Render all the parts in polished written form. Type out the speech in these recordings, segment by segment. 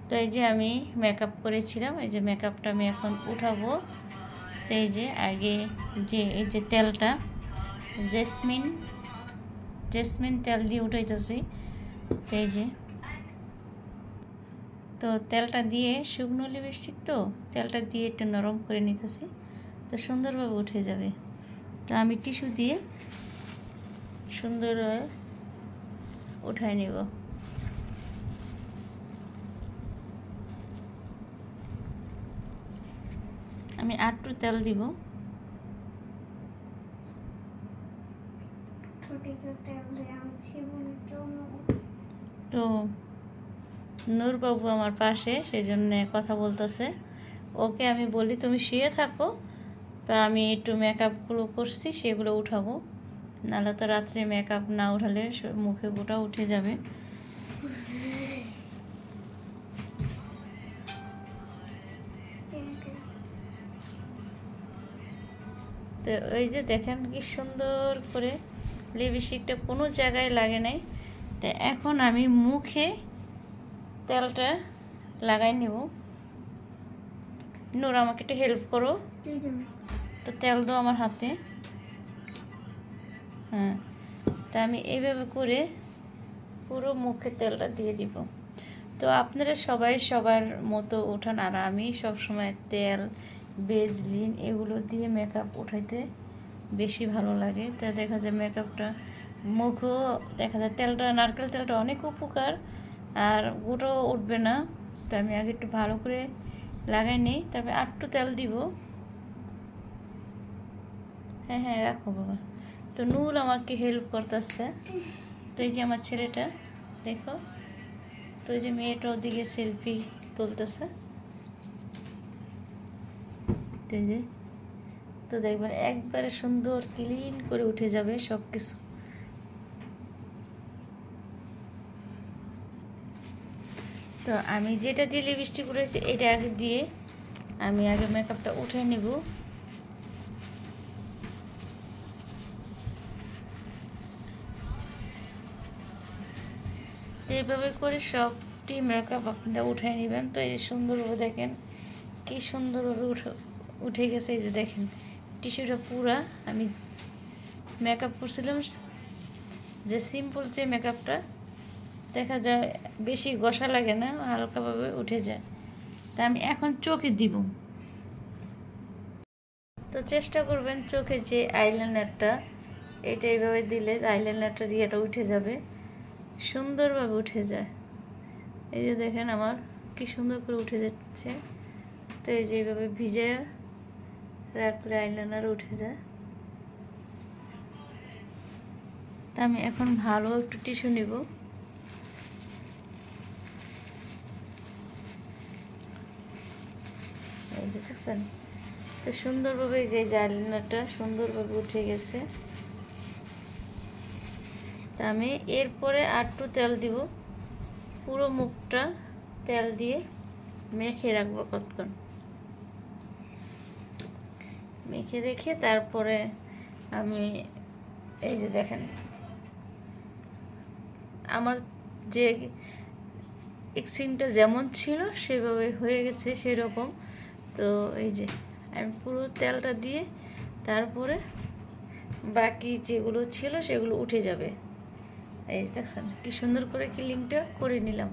তো এই যে আমি মেকআপ করেছিলাম, এই যে মেকআপটা আমি এখন উঠাবো। তো এই যে আগে এই যে তেলটা জেসমিন তেল দিয়ে উঠাইতেছি। তো এই যে তো তেলটা দিয়ে শুকনো লিপস্টিক, তো তেলটা দিয়ে একটু নরম করে নিতেছি, তো সুন্দরভাবে উঠে যাবে। তো আমি টিস্যু দিয়ে সুন্দর উঠাই নেব। আমি আটটু তেল দিব। তো নূরবাবু আমার পাশে, সেই জন্য কথা বলতেছে। ওকে আমি বলি তুমি শুয়ে থাকো, তা আমি একটু মেকআপগুলো করছি সেগুলো উঠাবো, নাহলে তো রাত্রে মেকআপ না উঠালে মুখে গোটা উঠে যাবে। তো ওই যে দেখেন কি সুন্দর করে লিপস্টিকটা কোনো জায়গায় লাগে নাই। তো এখন আমি মুখে তেলটা লাগাই নেব। নূর আমাকে একটু হেল্প করো, তো তেল দাও আমার হাতে। হ্যাঁ, তা আমি এইভাবে করে পুরো মুখে তেলটা দিয়ে দিব। তো আপনারা সবাই সবার মতো উঠান, আর আমি সবসময় তেল ভেজলিন এগুলো দিয়ে মেকআপ উঠাইতে বেশি ভালো লাগে। তা দেখা যায় মেকআপটা মুখও দেখা যায় তেলটা, নারকেল তেলটা অনেক উপকার, আর গোটাও উঠবে না। তো আমি আগে একটু ভালো করে লাগাই নিই, তারপরে আটটু তেল দিব। হ্যাঁ হ্যাঁ রাখো বাবা। তো নূর আমাকে হেল্প করতেছে। তো এই যে আমার ছেলেটা দেখো, তো এই যে মেয়েটা ওদিকে সেলফি তুলতেছে। তো দেখবেন একবারে সুন্দর ক্লিন করে উঠে যাবে সব কিছু। তো আমি যেটা দিয়ে লিপস্টিক উঠেছি এটা আগে দিয়ে আমি আগে মেকআপটা উঠে নেব। তো এইভাবে করে সবটি মেকআপ আপনারা উঠে নেবেন। তো এই যে সুন্দরভাবে দেখেন কি সুন্দরভাবে উঠে গেছে। এই যে দেখেন টিস্যুটা পুরা আমি মেকআপ করছিলাম, যে সিম্পল যে মেকআপটা দেখা যায় বেশি ঘষা লাগে না, হালকাভাবে উঠে যায়। তা আমি এখন চোখে দিব। তো চেষ্টা করবেন চোখে যে আইলাইনারটা, এটা এইভাবে দিলে আইলাইনারটার ইয়েটা উঠে যাবে, সুন্দরভাবে উঠে যায়। এই যে দেখেন আমার কি সুন্দর করে উঠে যাচ্ছে। তো এই যে এইভাবে ভিজে রাখলে আইলাইনার উঠে যায়। তা আমি এখন ভালো একটু টিস্যু নিব। এই যে দেখছেন তো সুন্দরভাবে এই যে আইলাইনারটা সুন্দরভাবে উঠে গেছে। তা আমি এরপরে আরটু তেল দিব, পুরো মুখটা তেল দিয়ে মেখে রাখবো কতক্ষণ। মেখে রেখে তারপরে আমি এই যে দেখেন আমার যে স্কিনটা যেমন ছিল সেভাবে হয়ে গেছে সেরকম। তো এই যে আমি পুরো তেলটা দিয়ে তারপরে বাকি যেগুলো ছিল সেগুলো উঠে যাবে। এই যে দেখছেন কি সুন্দর করে ক্লিনটা করে নিলাম।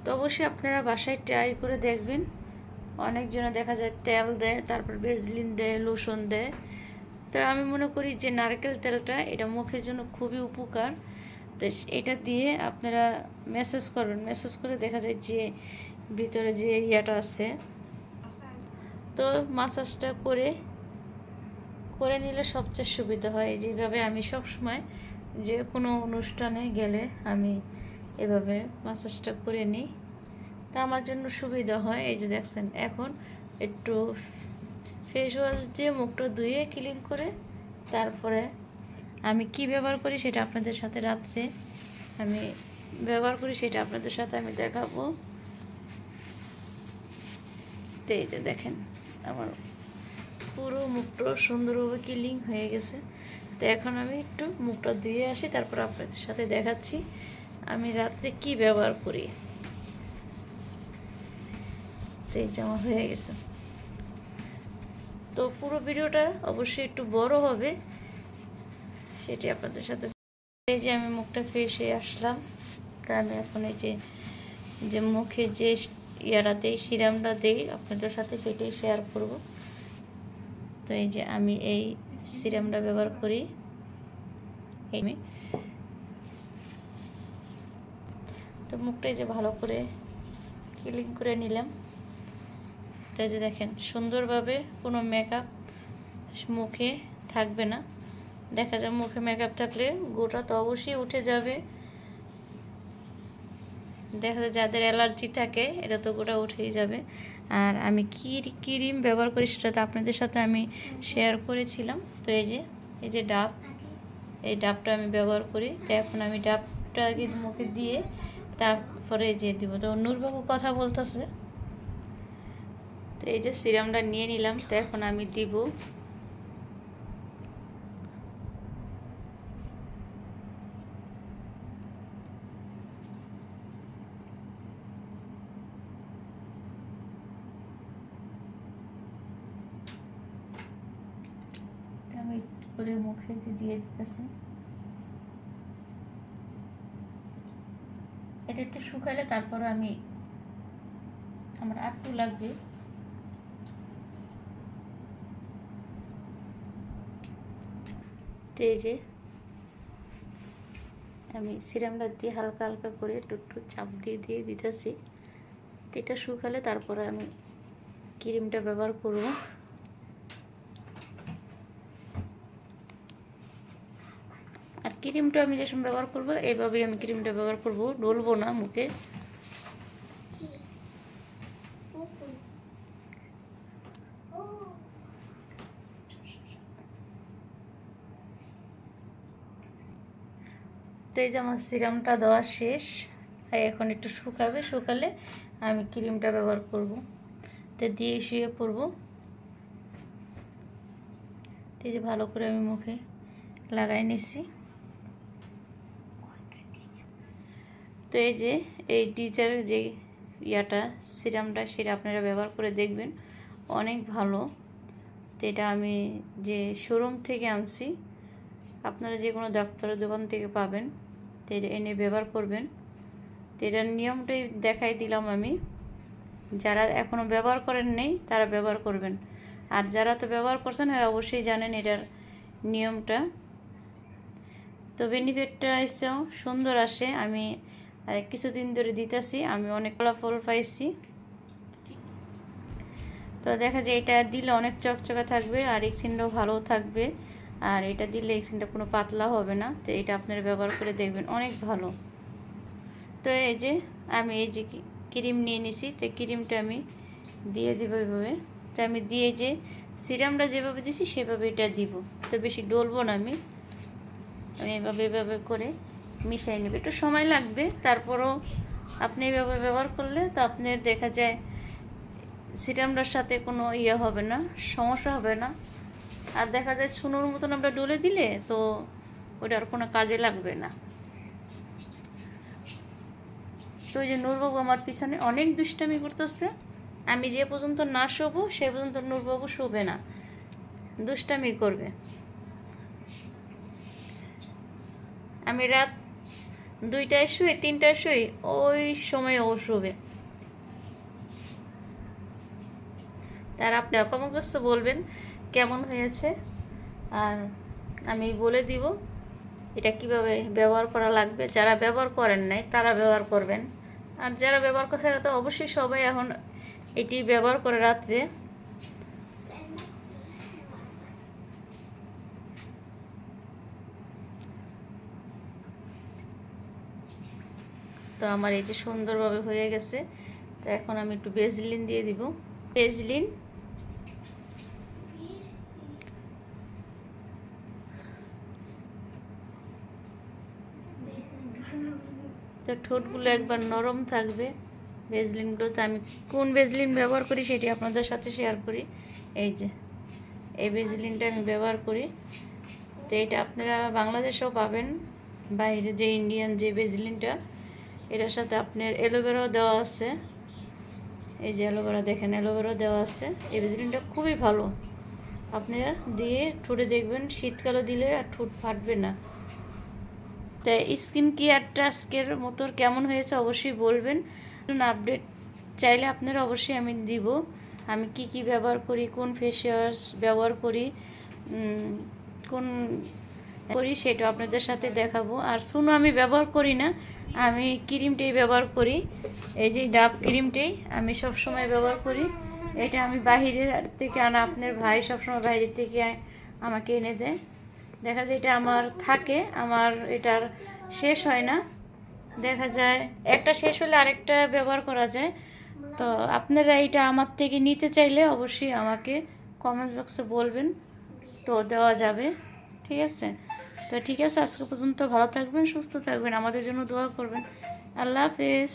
তো অবশ্যই আপনারা বাসায় ট্রাই করে দেখবেন। অনেকজনে দেখা যায় তেল দেয়, তারপর ভেজলিন দেয়, লোশন দেয়। তো আমি মনে করি যে নারকেল তেলটা এটা মুখের জন্য খুবই উপকার। তো এটা দিয়ে আপনারা ম্যাসাজ করবেন, ম্যাসাজ করে দেখা যায় যে ভিতরে যে ইয়াটা আছে, তো ম্যাসাজটা করে নিলে সবচেয়ে সুবিধা হয়। যেভাবে আমি সব সময় যে কোনো অনুষ্ঠানে গেলে আমি এভাবে ম্যাসাজটা করে নিই, তা আমার জন্য সুবিধা হয়। এই যে দেখছেন এখন একটু ফেস ওয়াশ দিয়ে মুখটা ধুয়ে ক্লিন করে তারপরে আমি কি ব্যবহার করি সেটা আপনাদের সাথে রাত্রে আমি ব্যবহার করি সেটা আপনাদের সাথে আমি দেখাবো। তো এই যে দেখেন আমার পুরো মুখটা সুন্দরভাবে ক্লিন হয়ে গেছে। তো এখন আমি একটু মুখটা ধুয়ে আসি, তারপর আপনাদের সাথে দেখাচ্ছি আমি রাত্রে কি ব্যবহার করি। তো এই যে আমার হয়ে গেছে। তো পুরো ভিডিওটা অবশ্যই একটু বড় হবে, সেটি আপনাদের সাথে। এই যে আমি মুখটা ফ্রেশ হয়ে আসলাম। তা আমি এখন এই যে মুখে যে ইয়াটা দেই, সিরামটা দেই আপনাদের সাথে, সেটাই শেয়ার করব। তো এই যে আমি এই সিরামটা ব্যবহার করি। তো মুখটা যে ভালো করে ক্লিন করে নিলাম। তাই যে দেখেন সুন্দরভাবে কোনো মেকআপ মুখে থাকবে না। দেখা যায় মুখে মেকআপ থাকলে গোটা তো অবশ্যই উঠে যাবে। দেখা যায় যাদের অ্যালার্জি থাকে এটা তো গোটা উঠেই যাবে। আর আমি কি ক্রিম ব্যবহার করি সেটা তো আপনাদের সাথে আমি শেয়ার করেছিলাম। তো এই যে ডাব, এই ডাবটা আমি ব্যবহার করি। তো এখন আমি ডাবটা আগে মুখে দিয়ে তারপরে যে দিব। তো নূরবাবু কথা বলতেছে। তো এই যে সিরামটা নিয়ে নিলাম। তো এখন আমি দিব। আমি করে মুখে দিয়ে দিতেছি। এটা একটু শুকাইলে তারপর আমার আটটু লাগবে। তো এই যে আমি সিরামটা দিয়ে হালকা হালকা করে একটু চাপ দিয়ে দিতেছি। তো এটা শুকালে তারপরে আমি ক্রিমটা ব্যবহার করব। আর ক্রিমটা আমি যে সময় ব্যবহার করব এইভাবেই আমি ক্রিমটা ব্যবহার করব, ডলবো না মুখে। তো এই যে আমার সিরামটা দেওয়া শেষ। এখন একটু শুকালে আমি ক্রিমটা ব্যবহার করব। তো দিয়ে শুয়ে পড়ব। এই যে ভালো করে আমি মুখে লাগাই নিছি। তো এই যে এই ডিজার যে ইয়াটা সিরামটা, সেটা আপনারা ব্যবহার করে দেখবেন, অনেক ভালো। তো এটা আমি যে শোরুম থেকে আনছি, আপনারা যে কোনো ডাক্তারের দোকান থেকে পাবেন। তো এটা এনে ব্যবহার করবেন। তো এটার নিয়মটাই দেখাই দিলাম আমি। যারা এখনও ব্যবহার করেন নেই তারা ব্যবহার করবেন, আর যারা তো ব্যবহার করছেন এরা অবশ্যই জানেন এটার নিয়মটা। তো বেনিফিটটা এসেও সুন্দর আসে। আমি কিছুদিন ধরে দিতেছি, আমি অনেক ফলাফল পাইছি। তো দেখা যায় এটা দিলে অনেক চকচকা থাকবে আর এক্সিনটাও ভালো থাকবে। আর এটা দিলে এক্সিনটা কোনো পাতলা হবে না। তো এটা আপনারা ব্যবহার করে দেখবেন, অনেক ভালো। তো এই যে আমি এই যে ক্রিম নিয়ে নিছি। তো ক্রিমটা আমি দিয়ে দিব এইভাবে। তো আমি দিয়ে যে সিরামটা যেভাবে দিছি সেভাবে এটা দিব। তো বেশি ডলবো না আমি এভাবে করে মিশাই নেব। একটু সময় লাগবে, তারপরও আপনি এইভাবে ব্যবহার করলে তো আপনার দেখা যায় সিরামটার সাথে কোনো ইয়ে হবে না, সমস্যা হবে না। আর দেখা যায় ছুনোর মতন আমরা ডলে দিলে তো ওটা আর কোনো কাজে লাগবে না। তো ওই যে নূরবাবু আমার পিছনে অনেক দুষ্টামি করতেছে। আমি যে পর্যন্ত না শোবো সে পর্যন্ত নূরবাবু শোবে না, দুষ্টামি করবে। আমি রাত 2টায় শুই, 3টায় শুই, ওই সময় ও শোবে। তার আপনি কমেন্ট বক্সে বলবেন কেমন হয়েছে, আর আমি বলে দিব এটা কিভাবে ব্যবহার করা লাগবে। যারা ব্যবহার করেন নাই তারা ব্যবহার করবেন, আর যারা ব্যবহার করছে তারা তো অবশ্যই সবাই এখন এটি ব্যবহার করে রাত্রে। তো আমার এই যে সুন্দরভাবে হয়ে গেছে। তো এখন আমি একটু ভেজলিন দিয়ে দিব। ভেজলিন তো ঠোঁটগুলো একবার নরম থাকবে ভেজলিনগুলো। তো আমি কোন ভেজলিন ব্যবহার করি সেটি আপনাদের সাথে শেয়ার করি। এই যে এই ভেজলিনটা আমি ব্যবহার করি। তো এটা আপনারা বাংলাদেশেও পাবেন, বাইরে যে ইন্ডিয়ান যে ভেজলিনটা, এটার সাথে আপনার অ্যালোভেরাও দেওয়া আছে। এই যে অ্যালোভেরা দেখেন, অ্যালোভেরা দেওয়া আছে। এই ভ্যাসলিনটা খুবই ভালো, আপনারা দিয়ে ঠোঁটে দেখবেন, শীতকালে দিলে আর ঠোঁট ফাটবে না। তাই স্কিন কেয়ারটা আজকের মতো কেমন হয়েছে অবশ্যই বলবেন। আপডেট চাইলে আপনারা অবশ্যই আমি দিব, আমি কি কি ব্যবহার করি, কোন ফেস ওয়াশ ব্যবহার করি, কোন করি সেটা আপনাদের সাথে দেখাবো। আর শুনো, আমি ব্যবহার করি না, আমি ক্রিমটাই ব্যবহার করি। এই যে ডাব ক্রিমটাই আমি সব সময় ব্যবহার করি। এটা আমি বাহিরের থেকে আনা, আপনার ভাই সবসময় বাইরের থেকে আমাকে এনে দেয়। দেখা যায় এটা আমার থাকে, আমার এটার শেষ হয় না। দেখা যায় একটা শেষ হলে আরেকটা ব্যবহার করা যায়। তো আপনারা এটা আমার থেকে নিতে চাইলে অবশ্যই আমাকে কমেন্ট বক্সে বলবেন, তো দেওয়া যাবে। ঠিক আছে? তো ঠিক আছে, আজকে পর্যন্ত ভালো থাকবেন, সুস্থ থাকবেন, আমাদের জন্য দোয়া করবেন। আল্লাহ হাফেজ।